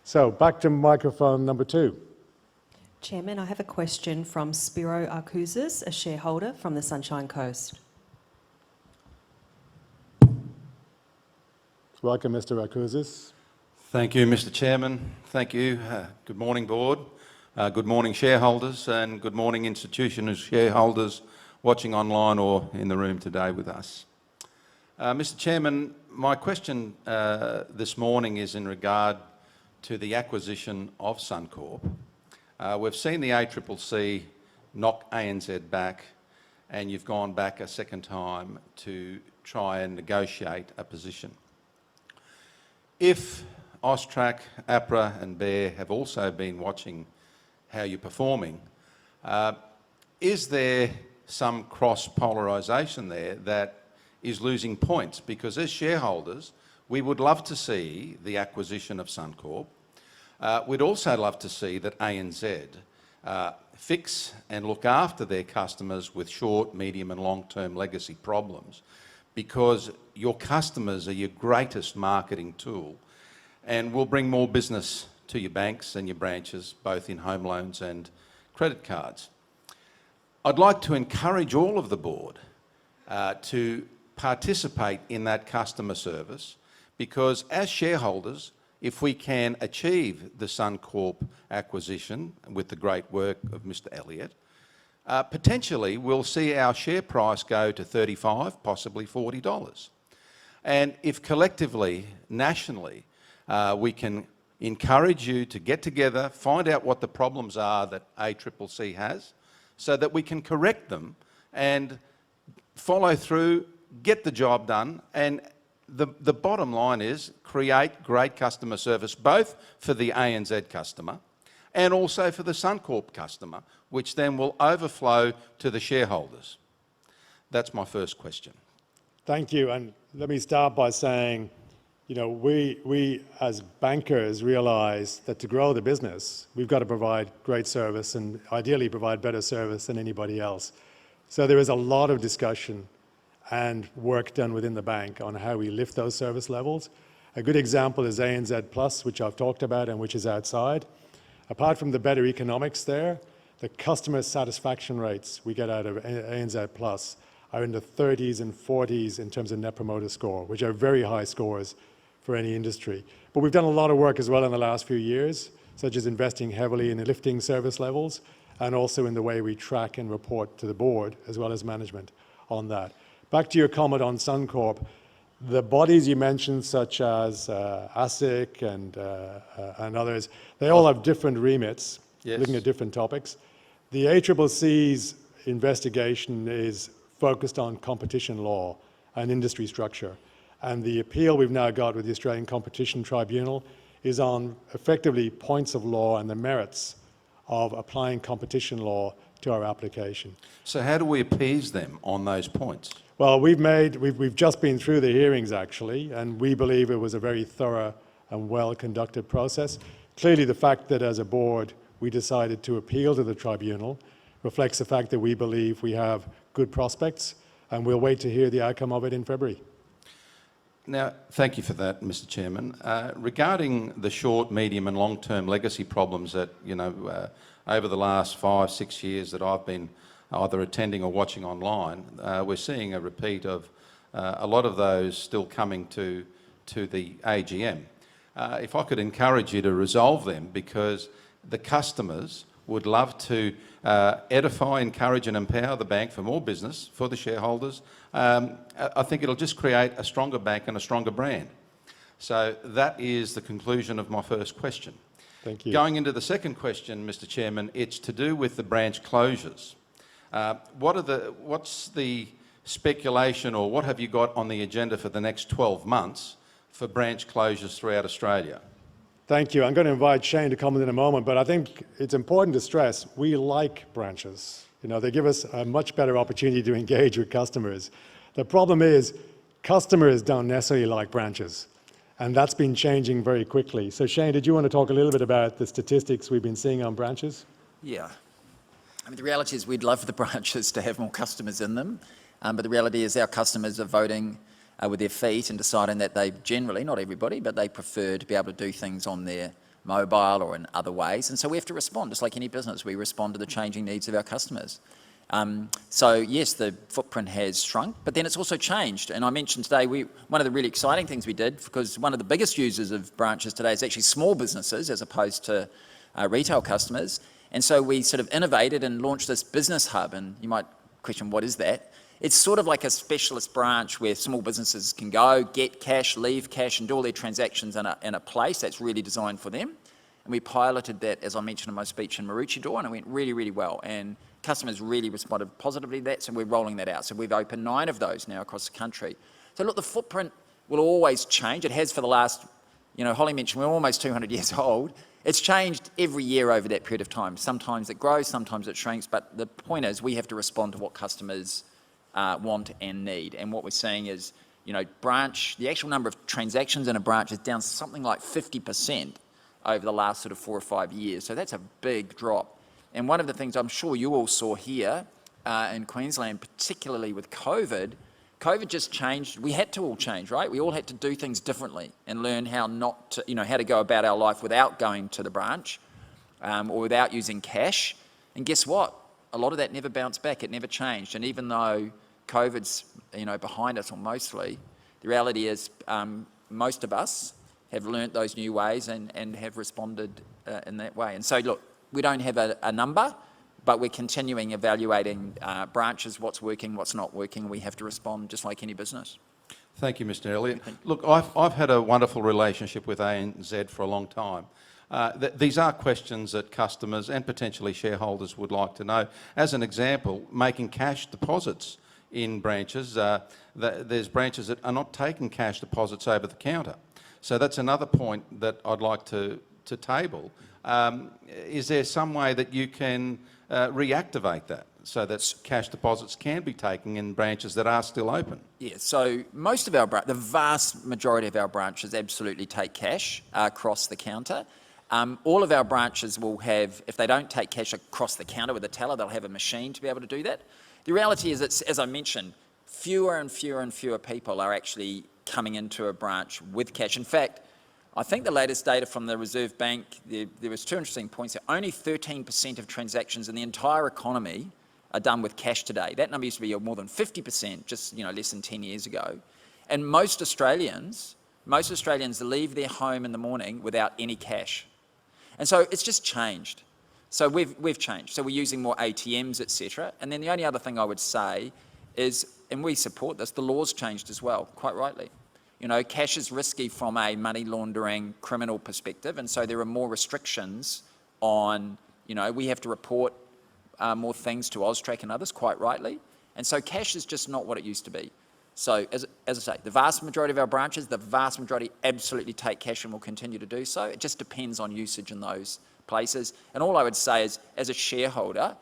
So back to microphone number 2. Chairman, I have a question from Spiro Arkouzis, a shareholder from the Sunshine Coast. Welcome, Mr. Arkouzis. Thank you, Mr. Chairman. Thank you. Good morning, Board. Good morning, shareholders, and good morning, institutional shareholders watching online or in the room today with us. Mr. Chairman, my question this morning is in regard to the acquisition of Suncorp. We've seen the ACCC knock ANZ back, and you've gone back a second time to try and negotiate a position. If AUSTRAC, APRA and BEAR have also been watching how you're performing, is there some cross-polarisation there that is losing points? Because as shareholders, we would love to see the acquisition of Suncorp. We'd also love to see that ANZ fix and look after their customers with short, medium and long-term legacy problems, because your customers are your greatest marketing tool and will bring more business to your banks and your branches, both in home loans and credit cards. I'd like to encourage all of the Board to participate in that customer service, because as shareholders, if we can achieve the Suncorp acquisition with the great work of Mr. Elliott, potentially we'll see our share price go to $35, possibly $40. And if collectively, nationally, we can encourage you to get together, find out what the problems are that ACCC has, so that we can correct them and follow through, get the job done, and the bottom line is create great customer service, both for the ANZ customer and also for the Suncorp customer, which then will overflow to the shareholders. That's my first question. Thank you. And let me start by saying, you know, we as bankers realise that to grow the business, we've got to provide great service and ideally provide better service than anybody else. So there is a lot of discussion and work done within the bank on how we lift those service levels. A good example is ANZ Plus, which I've talked about and which is outside. Apart from the better economics there, the customer satisfaction rates we get out of ANZ Plus are in the 30s and 40s in terms of Net Promoter Score, which are very high scores for any industry. But we've done a lot of work as well in the last few years, such as investing heavily in lifting service levels and also in the way we track and report to the Board as well as management on that. Back to your comment on Suncorp, the bodies you mentioned, such as ASIC and others, they all have different remits, yes, looking at different topics. The ACCC's investigation is focused on competition law and industry structure. And the appeal we've now got with the Australian Competition Tribunal is on effectively points of law and the merits of applying competition law to our application. So how do we appease them on those points? Well, we've just been through the hearings actually, and we believe it was a very thorough and well-conducted process. Clearly, the fact that as a Board we decided to appeal to the tribunal reflects the fact that we believe we have good prospects, and we'll wait to hear the outcome of it in February. Now, thank you for that, Mr. Chairman. Regarding the short, medium and long-term legacy problems that, you know, over the last 5-6 years that I've been either attending or watching online, we're seeing a repeat of a lot of those still coming to the AGM. If I could encourage you to resolve them, because the customers would love to edify, encourage and empower the bank for more business for the shareholders. I think it'll just create a stronger bank and a stronger brand. So that is the conclusion of my first question. Thank you. Going into the second question, Mr. Chairman, it's to do with the branch closures. What's the speculation, or what have you got on the agenda for the next 12 months for branch closures throughout Australia? Thank you. I'm going to invite Shane to comment in a moment, but I think it's important to stress we like branches. You know, they give us a much better opportunity to engage with customers. The problem is customers don't necessarily like branches, and that's been changing very quickly. So Shane, did you want to talk a little bit about the statistics we've been seeing on branches? Yeah. I mean, the reality is we'd love for the branches to have more customers in them, but the reality is our customers are voting with their feet and deciding that they generally, not everybody, but they prefer to be able to do things on their mobile or in other ways. And so we have to respond, just like any business. We respond to the changing needs of our customers. So yes, the footprint has shrunk, but then it's also changed. And I mentioned today, one of the really exciting things we did, because one of the biggest users of branches today is actually small businesses as opposed to retail customers. And so we sort of innovated and launched this business hub. And you might question, what is that? It's sort of like a specialist branch where small businesses can go, get cash, leave cash, and do all their transactions in a place that's really designed for them. And we piloted that, as I mentioned in my speech, in Maroochydore, and it went really, really well. And customers really responded positively to that, so we're rolling that out. So we've opened 9 of those now across the country. So look, the footprint will always change. It has for the last, Holly mentioned we're almost 200 years old. It's changed every year over that period of time. Sometimes it grows, sometimes it shrinks, but the point is we have to respond to what customers want and need. And what we're seeing is, the actual number of transactions in a branch is down something like 50% over the last sort of 4 or 5 years. So that's a big drop. And one of the things I'm sure you all saw here in Queensland, particularly with COVID just changed. We had to all change, right? We all had to do things differently and learn how how to go about our life without going to the branch or without using cash. And guess what? A lot of that never bounced back. It never changed. And even though COVID's behind us, or mostly, the reality is most of us have learnt those new ways and have responded in that way. And so look, we don't have a number, but we're continuing evaluating branches, what's working, what's not working. We have to respond just like any business. Thank you, Mr. Elliott. Look, I've had a wonderful relationship with ANZ for a long time. These are questions that customers and potentially shareholders would like to know. As an example, making cash deposits in branches. There's branches that are not taking cash deposits over the counter. So that's another point that I'd like to table. Is there some way that you can reactivate that so that cash deposits can be taken in branches that are still open? Yeah, so most of the vast majority of our branches absolutely take cash across the counter. All of our branches will have, if they don't take cash across the counter with a teller, they'll have a machine to be able to do that. The reality is, as I mentioned, fewer and fewer and fewer people are actually coming into a branch with cash. In fact, I think the latest data from the Reserve Bank, there was 2 interesting points there. Only 13% of transactions in the entire economy are done with cash today. That number used to be more than 50% just less than 10 years ago. And most Australians leave their home in the morning without any cash. And so it's just changed. So we've changed. So we're using more ATMs, etc. And then the only other thing I would say is, and we support this, the law's changed as well, quite rightly. Cash is risky from a money laundering criminal perspective, and so there are more restrictions on, we have to report more things to AUSTRAC and others, quite rightly. And so cash is just not what it used to be. So as I say, the vast majority of our branches, the vast majority absolutely take cash and will continue to do so. It just depends on usage in those places. And all I would say is, as a shareholder,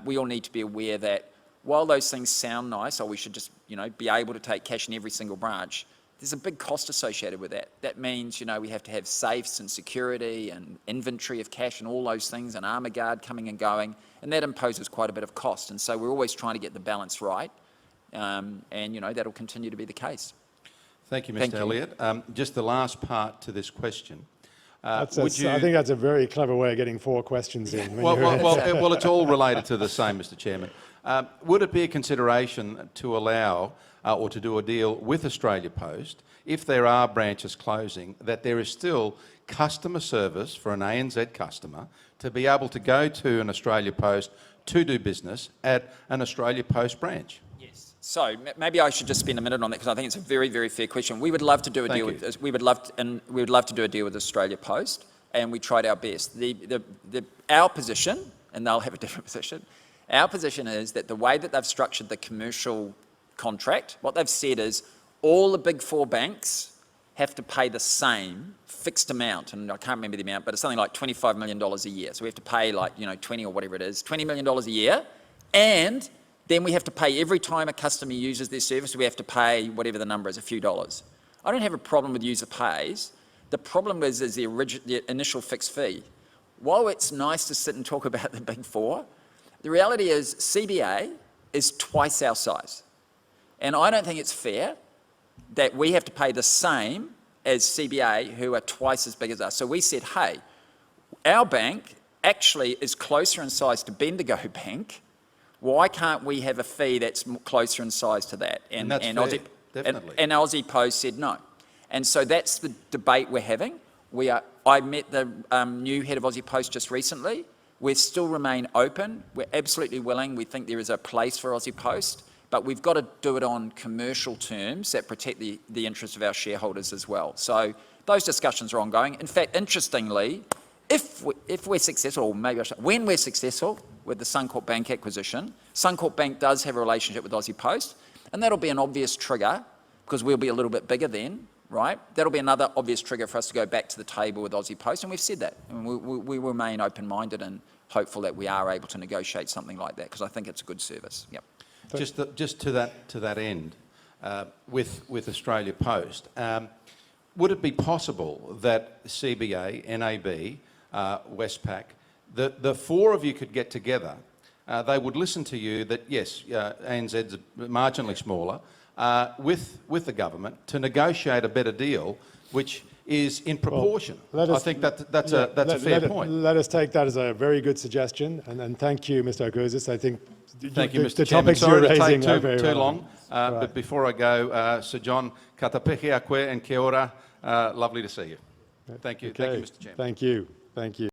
we all need to be aware that while those things sound nice, or we should just, be able to take cash in every single branch, there's a big cost associated with that. That means, we have to have safes and security and inventory of cash and all those things, and armour guard coming and going, and that imposes quite a bit of cost. And so we're always trying to get the balance right, and, that'll continue to be the case. Thank you, Mr. Elliott. Just the last part to this question. I think that's a very clever way of getting 4 questions in. Well, it's all related to the same, Mr. Chairman. Would it be a consideration to allow or to do a deal with Australia Post, if there are branches closing, that there is still customer service for an ANZ customer to be able to go to an Australia Post to do business at an Australia Post branch? Yes. So maybe I should just spend a minute on that, because I think it's a very, very fair question. We would love to do a deal with, we would love to do a deal with Australia Post, and we tried our best. Our position, and they'll have a different position, our position is that the way that they've structured the commercial contract, what they've said is all the big 4 banks have to pay the same fixed amount, and I can't remember the amount, but it's something like $25 million a year. So we have to pay 20 or whatever it is, $20 million a year, and then we have to pay every time a customer uses their service, we have to pay whatever the number is, a few dollars. I don't have a problem with user pays. The problem is the initial fixed fee. While it's nice to sit and talk about the big 4, the reality is CBA is twice our size. And I don't think it's fair that we have to pay the same as CBA who are twice as big as us. So we said, hey, our bank actually is closer in size to Bendigo Bank. Why can't we have a fee that's closer in size to that? And that's fair, definitely. And Aussie Post said no. And so that's the debate we're having. I met the new head of Aussie Post just recently. We still remain open. We're absolutely willing. We think there is a place for Aussie Post, but we've got to do it on commercial terms that protect the interests of our shareholders as well. So those discussions are ongoing. In fact, interestingly, if we're successful, or maybe when we're successful with the Suncorp Bank acquisition, Suncorp Bank does have a relationship with Aussie Post, and that'll be an obvious trigger because we'll be a little bit bigger then, right? That'll be another obvious trigger for us to go back to the table with Aussie Post, and we've said that. And we remain open-minded and hopeful that we are able to negotiate something like that because I think it's a good service. Yep. Just to that end, with Australia Post, would it be possible that CBA, NAB, Westpac, the four of you could get together? They would listen to you that yes, ANZ's marginally smaller, with the government to negotiate a better deal, which is in proportion. I think that's a fair point. Let us take that as a very good suggestion, and thank you, Mr. Okouzis. I think thank you, Mr. the Chairman. topics Sorry you're to raising take are very too long, relevant. but before I go, Sir John, katapehe a koe and kia ora. Lovely to see you. Thank you. Okay. Thank you, Mr. Chairman. Thank you. Thank you.